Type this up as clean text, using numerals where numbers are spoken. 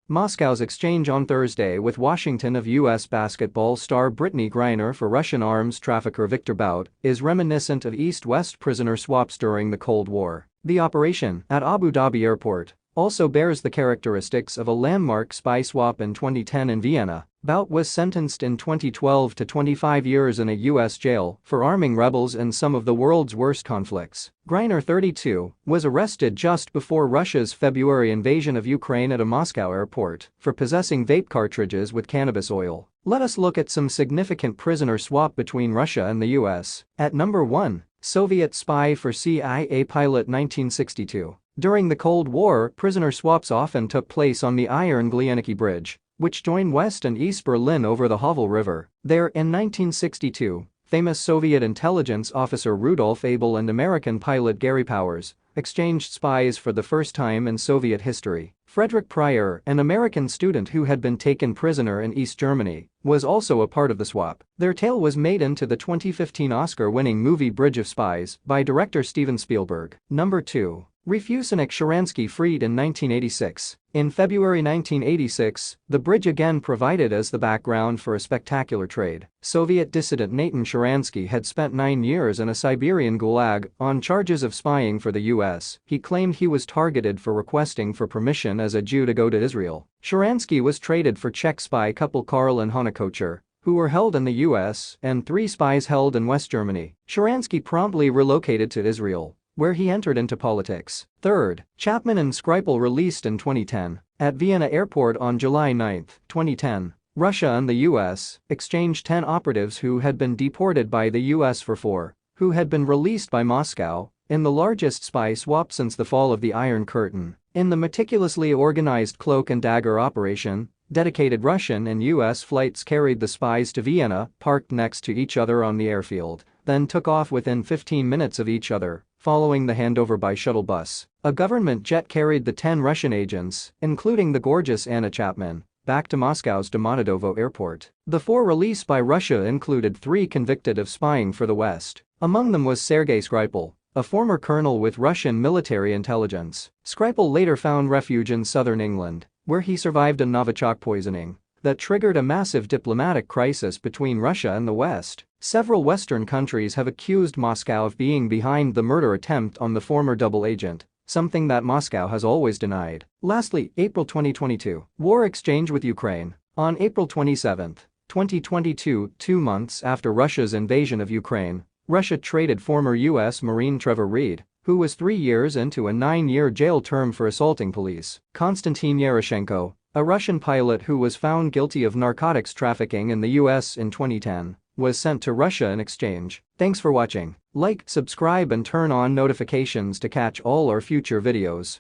Moscow's exchange on Thursday with Washington of U.S. basketball star Brittney Griner for Russian arms trafficker Viktor Bout is reminiscent of East-West prisoner swaps during the Cold War. The operation, at Abu Dhabi Airport, also bears the characteristics of a landmark spy swap in 2010 in Vienna. Bout was sentenced in 2012 to 25 years in a U.S. jail for arming rebels in some of the world's worst conflicts. Griner, 32, was arrested just before Russia's February invasion of Ukraine at a Moscow airport for possessing vape cartridges with cannabis oil. Let us look at some significant prisoner swap between Russia and the U.S. At number 1, Soviet spy for CIA pilot 1962. During the Cold War, prisoner swaps often took place on the Iron Glieniki Bridge, which joined West and East Berlin over the Havel River. There, in 1962, famous Soviet intelligence officer Rudolf Abel and American pilot Gary Powers exchanged spies for the first time in Soviet history. Frederick Pryor, an American student who had been taken prisoner in East Germany, was also a part of the swap. Their tale was made into the 2015 Oscar-winning movie Bridge of Spies by director Steven Spielberg. Number 2. Refusenik Sharansky, freed in 1986. In February 1986, the bridge again provided as the background for a spectacular trade. Soviet dissident Natan Sharansky had spent 9 years in a Siberian gulag on charges of spying for the U.S. He claimed he was targeted for requesting for permission as a Jew to go to Israel. Sharansky was traded for Czech spy couple Karl and Hanna Kocher, who were held in the U.S., and 3 spies held in West Germany. Sharansky promptly relocated to Israel, where he entered into politics. Third, Chapman and Skripal, released in 2010. At Vienna Airport on July 9, 2010, Russia and the US exchanged 10 operatives who had been deported by the US for 4, who had been released by Moscow, in the largest spy swap since the fall of the Iron Curtain. In the meticulously organized cloak and dagger operation, dedicated Russian and US flights carried the spies to Vienna, parked next to each other on the airfield, then took off within 15 minutes of each other, following the handover by shuttle bus. A government jet carried the 10 Russian agents, including the gorgeous Anna Chapman, back to Moscow's Domodedovo airport. The 4 released by Russia included 3 convicted of spying for the West. Among them was Sergei Skripal, a former colonel with Russian military intelligence. Skripal later found refuge in southern England, where he survived a Novichok poisoning that triggered a massive diplomatic crisis between Russia and the West. Several Western countries have accused Moscow of being behind the murder attempt on the former double agent, something that Moscow has always denied. Lastly, April 2022. War exchange with Ukraine. On April 27, 2022, 2 months after Russia's invasion of Ukraine, Russia traded former U.S. Marine Trevor Reed, who was 3 years into a 9-year jail term for assaulting police. Konstantin Yaroshenko, a Russian pilot who was found guilty of narcotics trafficking in the U.S. in 2010, was sent to Russia in exchange. Thanks for watching. Like, subscribe and turn on notifications to catch all our future videos.